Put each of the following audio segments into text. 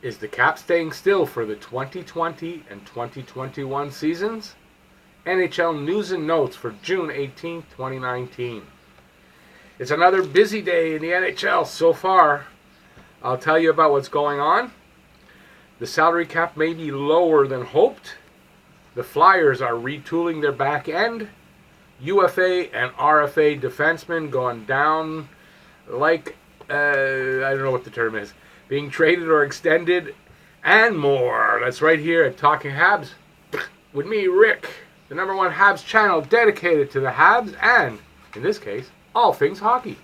Is the cap staying still for the 2020 and 2021 seasons? NHL News and Notes for June 18, 2019. It's another busy day in the NHL so far. I'll tell you about what's going on. The salary cap may be lower than hoped. The Flyers are retooling their back end. UFA and RFA defensemen going down like, I don't know what the term is, being traded or extended, and more. That's right here at Talking Habs with me, Rick, the #1 Habs channel dedicated to the Habs and, in this case, all things hockey.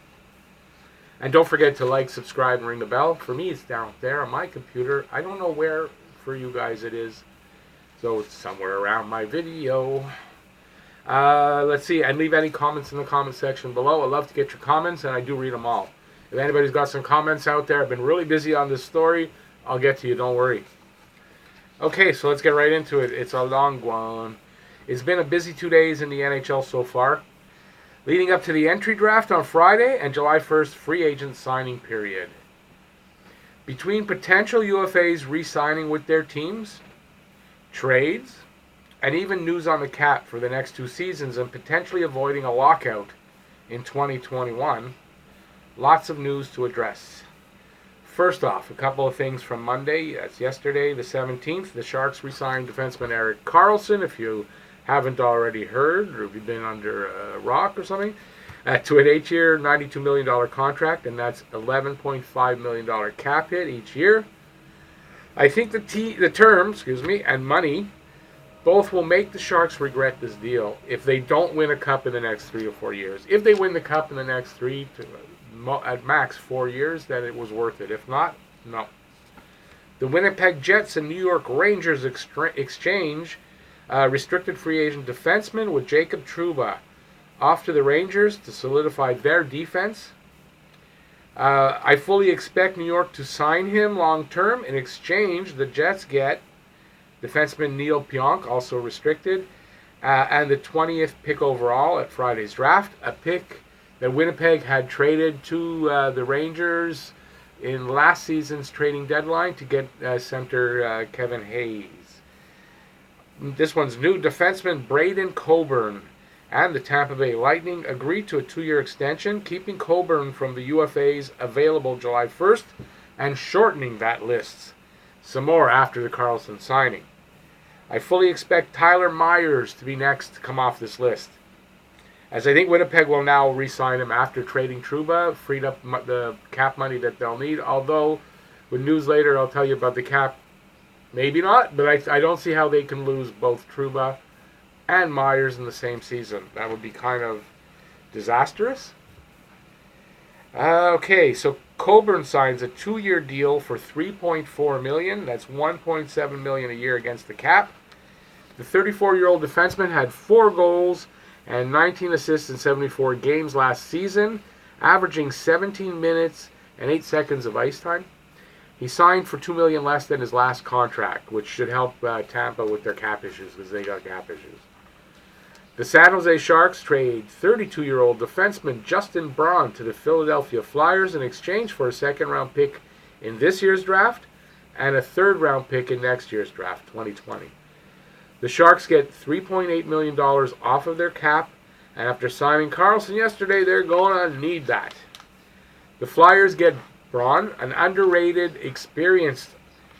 And don't forget to like, subscribe, and ring the bell. For me, it's down there on my computer. I don't know where for you guys it is, so it's somewhere around my video. Let's see, and leave any comments in the comment section below. I love to get your comments, and I do read them all. If anybody's got some comments out there, I've been really busy on this story. I'll get to you, don't worry. Okay, so let's get right into it. It's a long one. It's been a busy 2 days in the NHL so far, leading up to the entry draft on Friday and July 1st free agent signing period. Between potential UFAs re-signing with their teams, trades, and even news on the cap for the next 2 seasons and potentially avoiding a lockout in 2021, lots of news to address. First off, a couple of things from Monday. That's yesterday, the 17th. The Sharks re-signed defenseman Erik Karlsson, if you haven't already heard, or if you've been under a rock or something, to an 8-year, $92 million contract, and that's $11.5 million cap hit each year. I think the terms, and money, both will make the Sharks regret this deal if they don't win a cup in the next 3 or 4 years. If they win the cup in the next 3 to at max 4 years, then it was worth it. If not, no. The Winnipeg Jets and New York Rangers exchange restricted free agent defenseman with Jacob Trouba off to the Rangers to solidify their defense. I fully expect New York to sign him long term. In exchange, the Jets get defenseman Neil Pionk, also restricted, and the 20th pick overall at Friday's draft, a pick that Winnipeg had traded to the Rangers in last season's trading deadline to get center Kevin Hayes. This one's new. Defenseman Braden Coburn and the Tampa Bay Lightning agreed to a 2-year extension, keeping Coburn from the UFAs available July 1st and shortening that list some more after the Karlsson signing. I fully expect Tyler Myers to be next to come off this list, as I think Winnipeg will now re-sign him after trading Trouba, freed up the cap money that they'll need. Although, with news later, I'll tell you about the cap. Maybe not, but I don't see how they can lose both Trouba and Myers in the same season. That would be kind of disastrous. Okay, so Coburn signs a 2-year deal for $3.4 million. That's $1.7 million a year against the cap. The 34-year-old defenseman had 4 goals and 19 assists in 74 games last season, averaging 17 minutes and 8 seconds of ice time. He signed for $2 million less than his last contract, which should help Tampa with their cap issues, because they got cap issues. The San Jose Sharks trade 32-year-old defenseman Justin Braun to the Philadelphia Flyers in exchange for a 2nd-round pick in this year's draft and a 3rd-round pick in next year's draft, 2020. The Sharks get $3.8 million off of their cap, and after signing Karlsson yesterday, they're going to need that. The Flyers get Braun, an underrated, experienced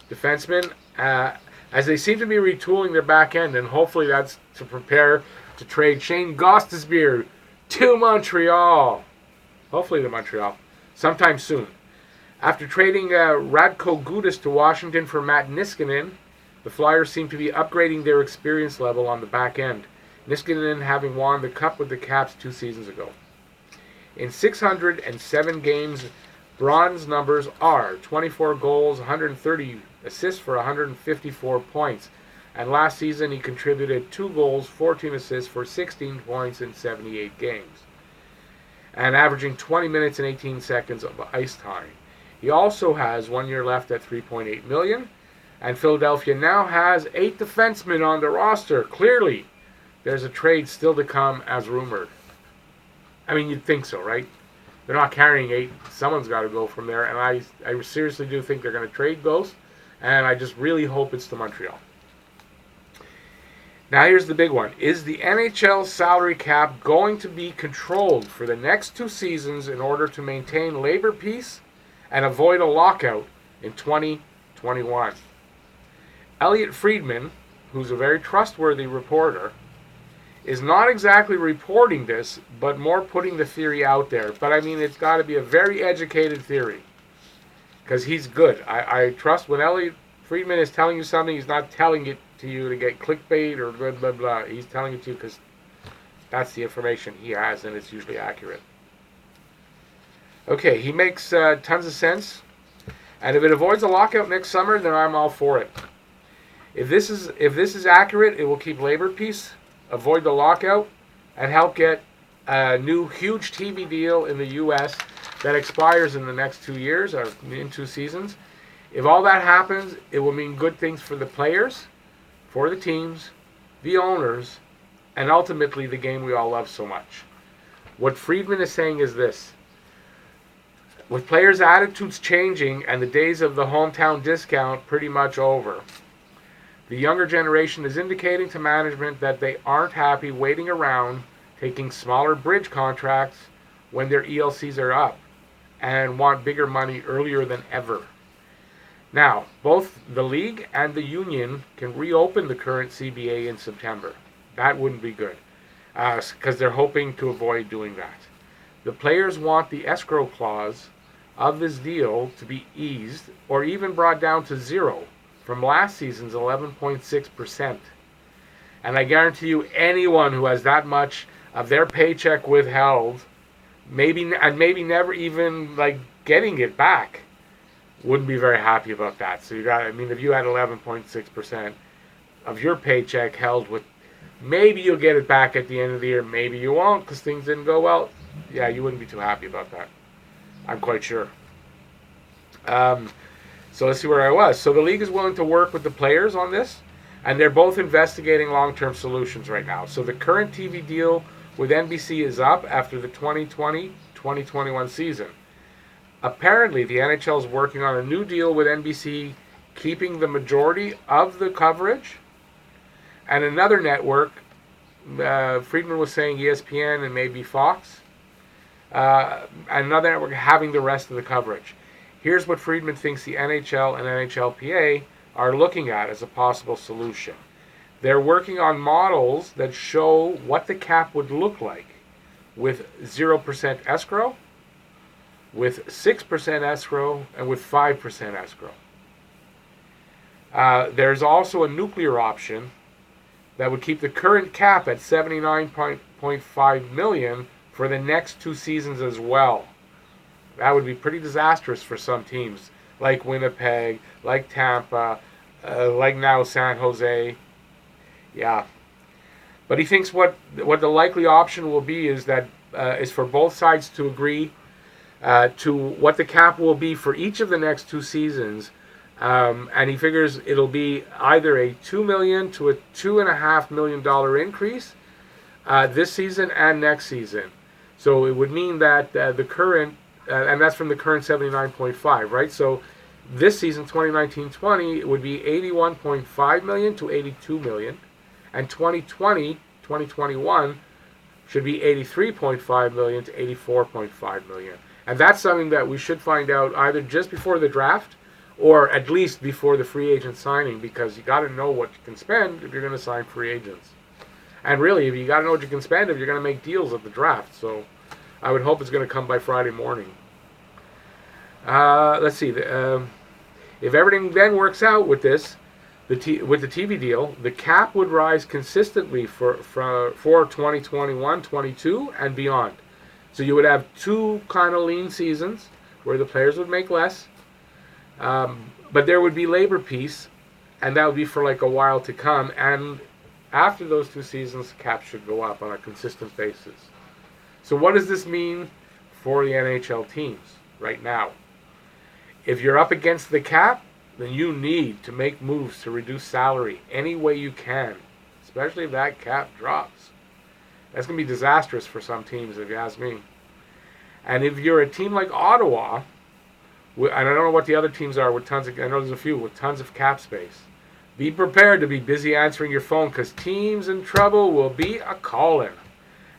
defenseman, as they seem to be retooling their back end, and hopefully that's to prepare to trade Shane Gostisbehere to Montreal. Hopefully to Montreal, sometime soon. After trading Radko Gudas to Washington for Matt Niskanen, the Flyers seem to be upgrading their experience level on the back end, Niskanen having won the Cup with the Caps 2 seasons ago. In 607 games, Braun's numbers are 24 goals, 130 assists for 154 points. And last season he contributed 2 goals, 14 assists for 16 points in 78 games, and averaging 20 minutes and 18 seconds of ice time. He also has 1 year left at $3.8 million, and Philadelphia now has 8 defensemen on the roster. Clearly, there's a trade still to come as rumored. I mean, you'd think so, right? They're not carrying 8. Someone's got to go from there, and I seriously do think they're going to trade Ghost, And I just really hope it's to Montreal. Now here's the big one. Is the NHL salary cap going to be controlled for the next 2 seasons in order to maintain labor peace and avoid a lockout in 2021? Elliot Friedman, who's a very trustworthy reporter, is not exactly reporting this, but more putting the theory out there. But I mean, it's got to be a very educated theory, because he's good. I trust when Elliot Friedman is telling you something, he's not telling it to you to get clickbait or blah, blah, blah. He's telling it to you because that's the information he has, and it's usually accurate. Okay, he makes tons of sense. And if it avoids a lockout next summer, then I'm all for it. If this is accurate, it will keep labor peace, avoid the lockout, and help get a new huge TV deal in the U.S. that expires in the next 2 years, or in 2 seasons. If all that happens, it will mean good things for the players, for the teams, the owners, and ultimately the game we all love so much. What Friedman is saying is this: with players' attitudes changing and the days of the hometown discount pretty much over, the younger generation is indicating to management that they aren't happy waiting around taking smaller bridge contracts when their ELCs are up and want bigger money earlier than ever. Now, both the league and the union can reopen the current CBA in September. That wouldn't be good, because they're hoping to avoid doing that. The players want the escrow clause of this deal to be eased or even brought down to 0 from last season's 11.6%. And I guarantee you, anyone who has that much of their paycheck withheld, maybe never even like getting it back, wouldn't be very happy about that. So if you had 11.6% of your paycheck held with, maybe you'll get it back at the end of the year, maybe you won't because things didn't go well. Yeah, you wouldn't be too happy about that. I'm quite sure. So let's see where I was. So the league is willing to work with the players on this, and they're both investigating long-term solutions right now. So the current TV deal with NBC is up after the 2020-2021 season. Apparently, the NHL is working on a new deal with NBC, keeping the majority of the coverage, and another network, Friedman was saying ESPN and maybe Fox, another network having the rest of the coverage. Here's what Friedman thinks the NHL and NHLPA are looking at as a possible solution. They're working on models that show what the cap would look like with 0% escrow, with 6% escrow, and with 5% escrow. There's also a nuclear option that would keep the current cap at $79.5 million for the next 2 seasons as well. That would be pretty disastrous for some teams, like Winnipeg, like Tampa, like now San Jose. Yeah. But he thinks what the likely option will be is that is for both sides to agree to what the cap will be for each of the next 2 seasons, and he figures it'll be either a $2 million to a $2.5 million increase this season and next season. So it would mean that the current, and that's from the current 79.5, right? So this season, 2019-20, it would be $81.5 million to $82 million, and 2020-2021 should be $83.5 million to $84.5 million. And that's something that we should find out either just before the draft or at least before the free agent signing, because you got to know what you can spend if you're going to sign free agents. And really, if you got to know what you can spend if you're going to make deals at the draft. So I would hope it's going to come by Friday morning. Let's see. If everything then works out with this, with the TV deal, the cap would rise consistently for 2021-22 and beyond. So you would have 2 kind of lean seasons where the players would make less, but there would be labor peace, and that would be for like a while to come. And after those 2 seasons, the cap should go up on a consistent basis. So what does this mean for the NHL teams right now? If you're up against the cap, then you need to make moves to reduce salary any way you can, especially if that cap drops. That's going to be disastrous for some teams, if you ask me. And if you're a team like Ottawa, I don't know what the other teams are with tons of. I know there's a few with tons of cap space. Be prepared to be busy answering your phone because teams in trouble will be a calling.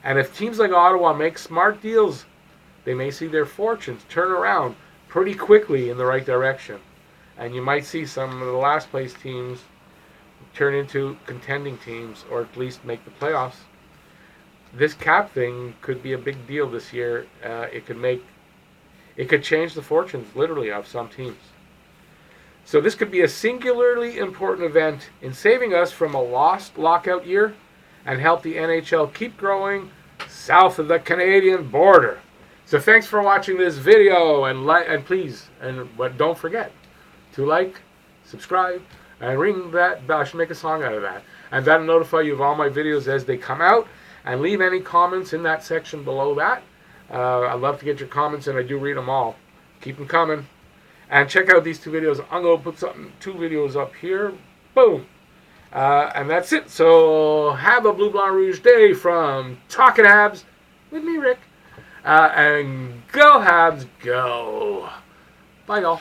And if teams like Ottawa make smart deals, they may see their fortunes turn around pretty quickly in the right direction. And you might see some of the last place teams turn into contending teams or at least make the playoffs. This cap thing could be a big deal this year. It could change the fortunes literally of some teams. So this could be a singularly important event in saving us from a lost lockout year and help the NHL keep growing south of the Canadian border. So thanks for watching this video, and please, but don't forget to like, subscribe, and ring that bell. I should make a song out of that. And that'll notify you of all my videos as they come out. And leave any comments in that section below that. I'd love to get your comments, and I do read them all. Keep them coming. And check out these 2 videos. I'm going to put 2 videos up here. Boom. And that's it. So have a Blue Blanc Rouge day from Talking Habs with me, Rick. And go Habs, go. Bye, y'all.